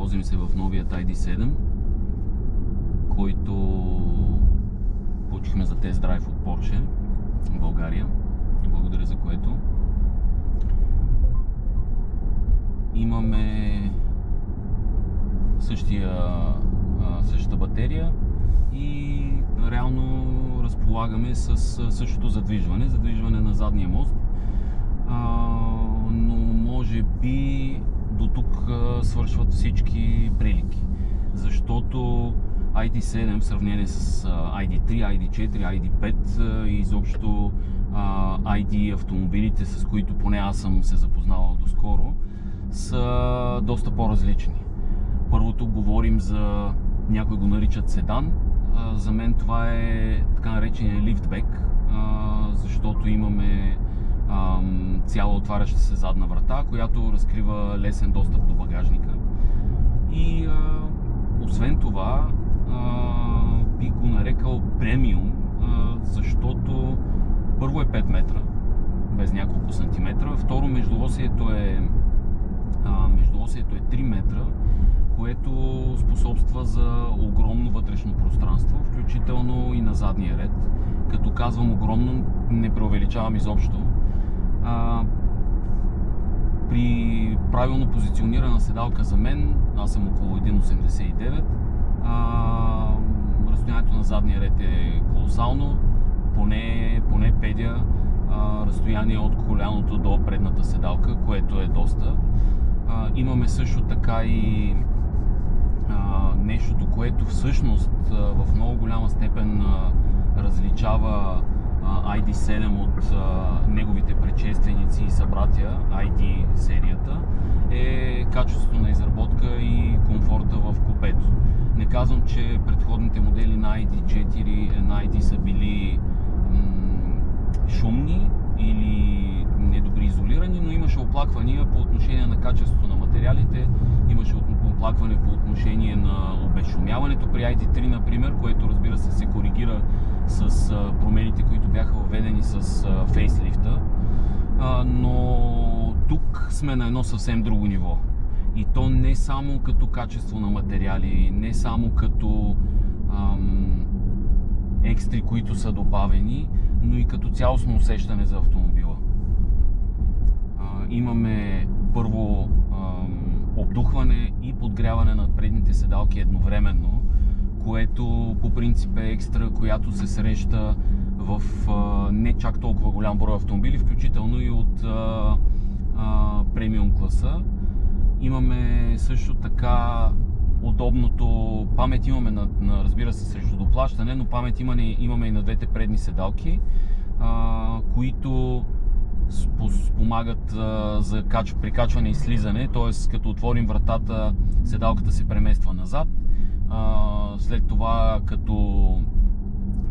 Возим се в новият ID7, който получихме за тест драйв от Porsche в България. Благодаря за което. Имаме същата батерия и реално разполагаме с същото задвижване на задния мост, но може би до тук свършват всички прилики, защото ID7 в сравнение с ID3, ID4, ID5 и изобщо ID автомобилите, с които поне аз съм се запознавал доскоро, са доста по-различни. Първото говорим за, някои го наричат седан, за мен това е така наречения лифтбек, защото имаме цяла отваряща се задна врата, която разкрива лесен достъп до багажника. И освен това бих го нарекал премиум, защото първо е 5 метра, без няколко сантиметра, второ междуосието е 3 метра, което способства за огромно вътрешно пространство, включително и на задния ред. Като казвам огромно, не преувеличавам изобщо. При правилно позиционирана седалка за мен, аз съм около 1,89, разстоянието на задния ред е колосално, поне педия разстояние от коляното до предната седалка, което е доста. Имаме също така и нещото, което всъщност в много голяма степен различава ID7 от неговите предшественици и събратя ID серията, е качеството на изработка и комфорта в купето. Не казвам, че предходните модели на ID4, на ID са били шумни или недобре изолирани, но имаше оплаквания по отношение на качеството на материалите, имаше оплакване по отношение на обезшумяването при ID3, например, което разбира се коригира с промените, които бяха въведени с фейслифта, но тук сме на едно съвсем друго ниво. И то не само като качество на материали, не само като екстри, които са добавени, но и като цялостно усещане за автомобила. Имаме първо обдухване и подгряване на предните седалки едновременно, което по принцип е екстра, която се среща в не чак толкова голям брой автомобили, включително и от премиум класа. Имаме също така удобното памет, имаме разбира се срещу доплащане, но памет имаме и на двете предни седалки, които спомагат за прикачване и слизане, т.е. като отворим вратата, седалката се премества назад. След това, като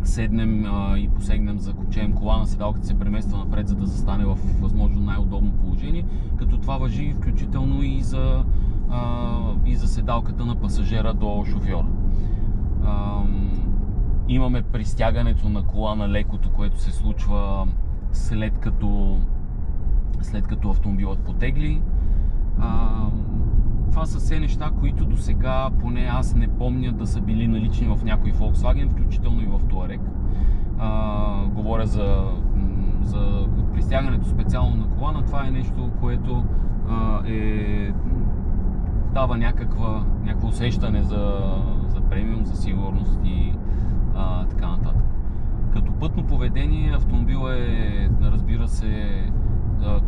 седнем и посегнем за копчеем колана, седалката се премества напред, за да застане в възможно най-удобно положение, като това важи включително и за седалката на пасажера до шофьора. Имаме пристягането на колана лекото, което се случва след като автомобилът потегли. Това са все неща, които до сега поне аз не помня да са били налични в някой Volkswagen, включително и в Touareg. Говоря за пристягането специално на колана. Това е нещо, което дава някакво усещане за премиум, за сигурност и така нататък. Като пътно поведение автомобил е, разбира се,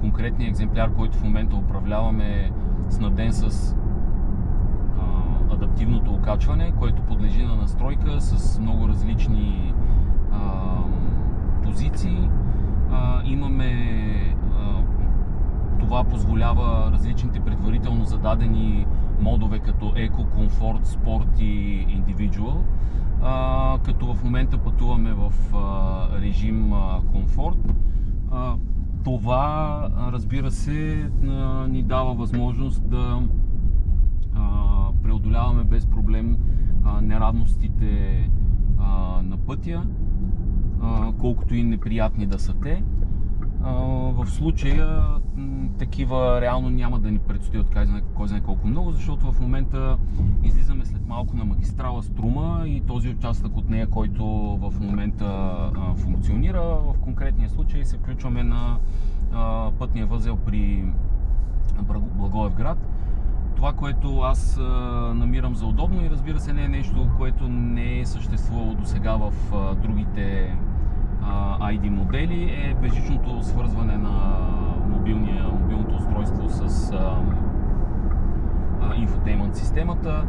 конкретният екземпляр, който в момента управляваме, снабден с адаптивното окачване, което подлежи на настройка с много различни позиции. Това позволява различните предварително зададени модове като Еко, Комфорт, Спорт и Индивидуал. Като в момента пътуваме в режим Комфорт. Това, разбира се, ни дава възможност да преодоляваме без проблем неравностите на пътя, колкото и неприятни да са те. В случая такива реално няма да ни предстоят кой знае колко много, защото в момента излизаме след малко на магистрала Струма и този участък от нея, който в момента функционира. В конкретния случай се включваме на пътния възел при Благоевград. Това, което аз намирам за удобно и разбира се не е нещо, което не е съществувало до сега в другите ID модели, е безжичното свързване на мобилното устройство с инфотеймент системата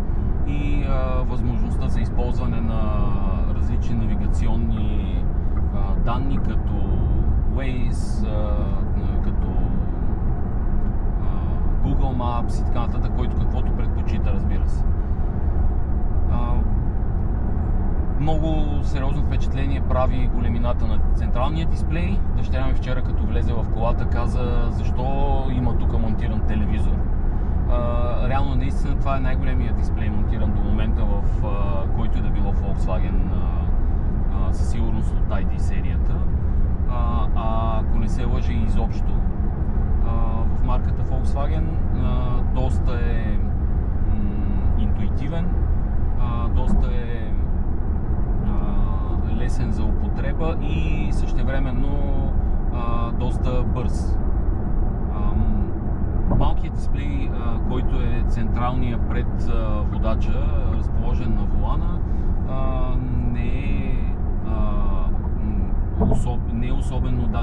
и възможността за използване на различни навигационни данни, като Waze, като Google Maps и така нататък, който каквото предпочита, разбира се. Много сериозно впечатление прави големината на централния дисплей. Дъщеря ми вчера, като влезе в колата, каза защо има тук монтиран телевизор. Реално наистина това е най-големият дисплей монтиран до момента, в който и да било Volkswagen, със сигурност от ID серията. Ако не се лъжи изобщо, в марката Volkswagen доста е интуитивен, доста е лесен за употреба и същевременно доста бърз. Малкият дисплей, който е централният пред водача, разположен на волана,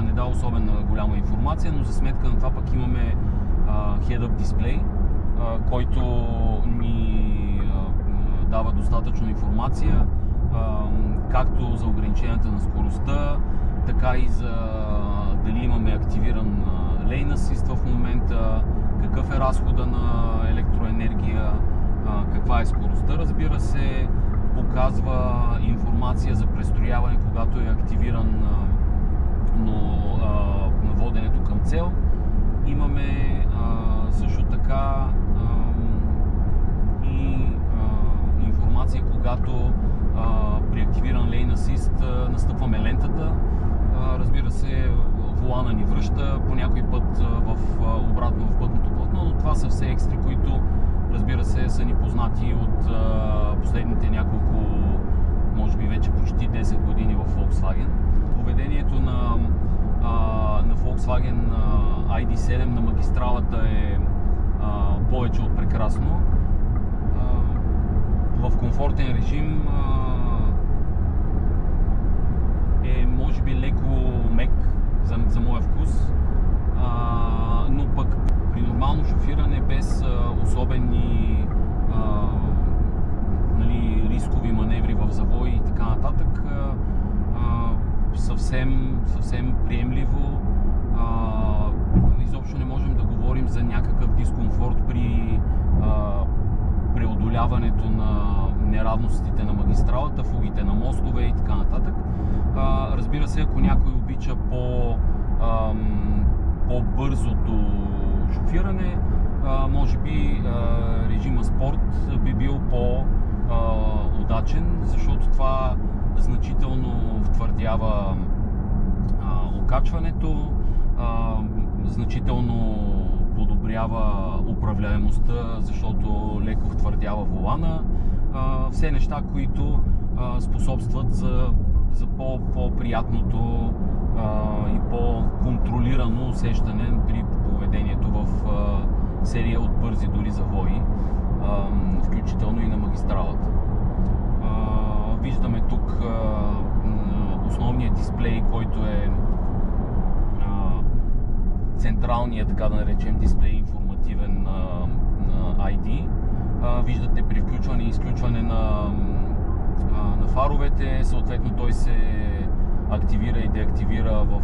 не дава особено голяма информация, но за сметка на това пък имаме head-up дисплей, който ни дава достатъчно информация, както за ограниченията на скоростта, така и за дали имаме активиран Lane Assist в момента, какъв е разхода на електроенергия, каква е скоростта. Разбира се, показва информация за престрояване, когато е активиран на воденето към цел. Имаме също така и информация, когато при активиран Lane Assist настъпваме лентата. Разбира се, волана ни връща по някой път обратно в пътното платно, но това са все екстри, които разбира се са ни познати от последните няколко, може би вече почти 10 години в Volkswagen. Поведението на Volkswagen ID7 на магистралата е повече от прекрасно. В комфортен режим е може би леко мек за моя вкус, но пък при нормално шофиране без особени рискови маневри в завой и така нататък, съвсем приемливо. Изобщо не можем да говорим за някакъв дискомфорт при преодоляването на неравностите на магистралата, фугите на мостове и така нататък. Разбира се, ако някой обича по-бързото шофиране, може би режима спорт би бил по-удачен, защото това значително втвърдява окачването, значително подобрява управляемостта, защото леко втвърдява волана. Все неща, които способстват за по-приятното и по-контролирано усещане при поведението в серия от бързи дори завои, включително и на магистралата. Виждаме тук основният дисплей, който е централният, така да наречем, дисплей информативен на ID. Виждате при включване и изключване на фаровете, съответно той се активира и деактивира в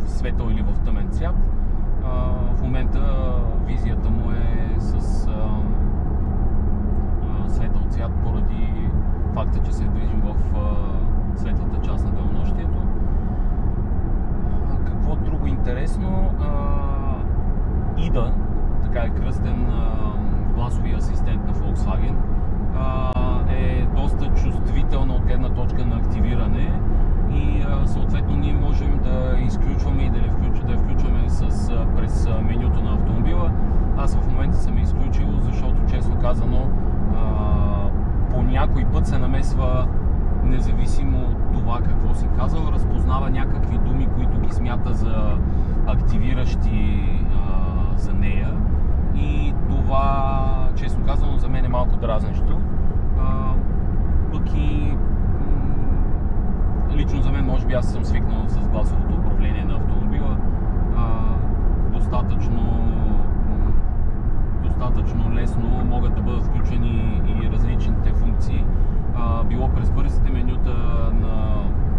светъл или в тъмен цвят. В момента визията му е с светъл цвят поради факта, че се движим в светлата част на денонощието. Какво друго интересно? IDA, така е кръстен гласовия асистент на Volkswagen, е доста чувствителна от гледна точка на активиране и съответно ние можем да изключваме и да я включваме през менюто на автомобила. Аз в момента съм изключил, защото честно казано по някой път се намесва, независимо от това какво си казал, разпознава някакви думи, които ги смята за активиращи за нея, и това, честно казано, за мен е малко дразнещо. Пък и лично за мен, може би аз съм свикнал с гласовото управление на автомобила. Достатъчно лесно могат да бъдат включени и различните функции. Било през бързите менюта,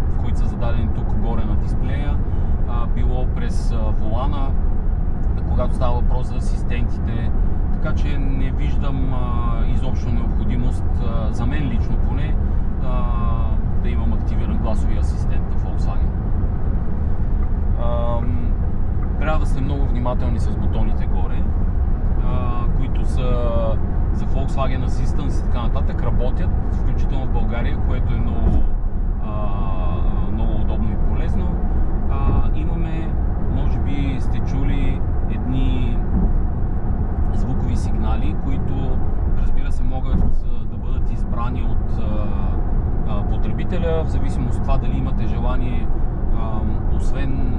в които са зададени тук горе на дисплея, било през волана, когато става въпрос за асистентите. Така че не виждам изобщо необходимост, за мен лично поне, да имам активиран гласови асистент на Volkswagen. Трябва да сте много внимателни с бутоните горе, които са за Volkswagen Assistance и така нататък, работят, включително в България, което е много удобно и полезно. Имаме, може би сте чули, едни звукови сигнали, които, разбира се, могат да бъдат избрани от потребителя, в зависимост от това дали имате желание, освен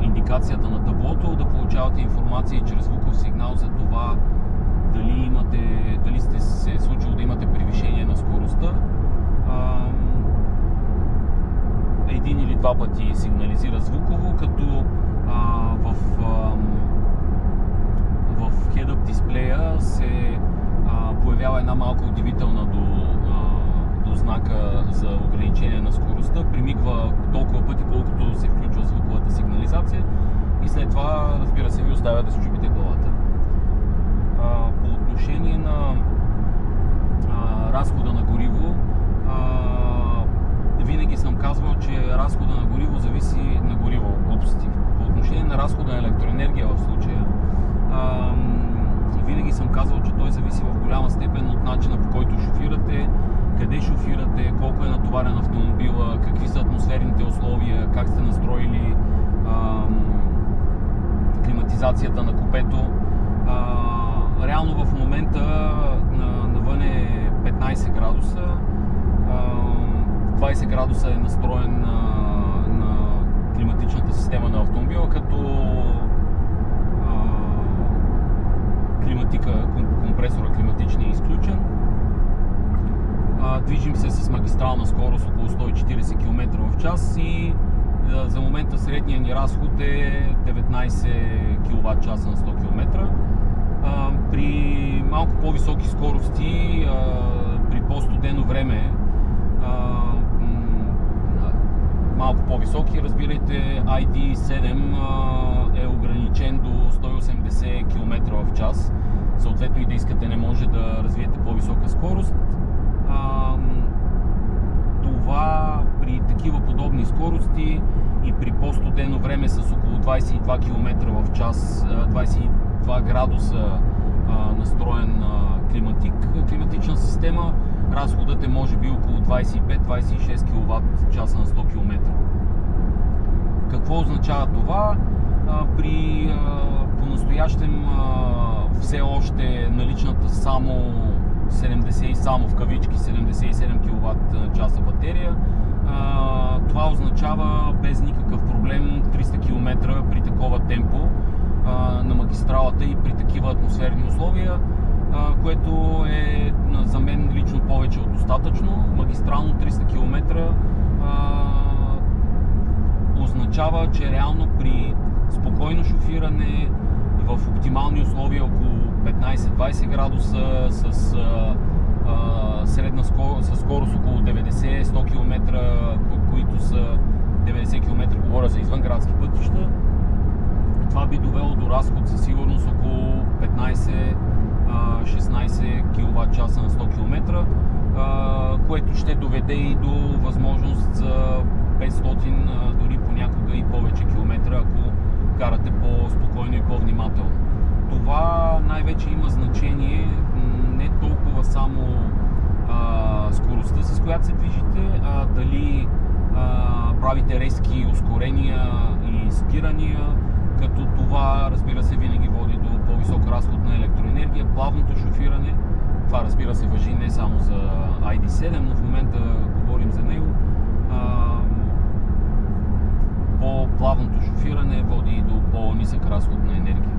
индикацията на таблото, да получавате информация чрез звуков сигнал за това дали сте се случило да имате превишение на скоростта. Един или два пъти сигнализира звуково, като в head-up дисплея се появява една малко удивителна до знака за ограничение на скоростта, примигва толкова пъти, колкото се включва звуковата сигнализация, и след това, разбира се, ви оставя да счупите главата. По отношение на разхода на гориво, винаги съм казвал, че разхода на гориво зависи на глупости. По отношение на разхода на електроенергия в случая, винаги съм казвал, че той зависи в голяма степен от начина, по който шофирате, къде шофирате, колко е натоварен автомобила, какви са атмосферните условия, как сте настроили климатизацията на купето. Реално в момента навън е 15 градуса, 20 градуса е настроен на климатичната система на автомобила, като компресора климатичния е изключен. Движим се с магистрална скорост около 140 км в час и за момента средният ни разход е 19 кВт на 100 км. При малко по-високи скорости, при по-студено време, малко по-високи, разбирайте, ID7 е ограничен до 180 км в час. Съответно и да искате, не може да развиете по-висока скорост. Това при такива подобни скорости и при по-студено време с около 22 км в час, 22 градуса настроен климатична система, разходът е може би около 25-26 кВт часа на 100 км. Какво означава това? По-настоящем все още наличната само в кавички 77 кВт часа батерия. Това означава без никакъв проблем 300 км при такова темпо на магистралата и при такива атмосферни условия, което е за мен лично повече от достатъчно. Магистрално 300 км означава, че реално при спокойно шофиране в оптимални условия около 15-20 градуса с скорост около 90-100 км, които са 90 км, говоря за извънградски пътища, това би довело до разход със сигурност около 15-16 кВт часа на 100 км, което ще доведе и до възможност за 500, дори понякога и повече километра, ако карате по-спокойно и по-внимателно. Това най-вече има значение не толкова само скоростта, с която се движите, а дали правите резки ускорения и спирания, като това, разбира се, винаги води до по-висок разход на електроенергия. Плавното шофиране, това, разбира се, важи не само за ID7, но в момента говорим за него. По-плавното шофиране води до по-нисък разход на енергия.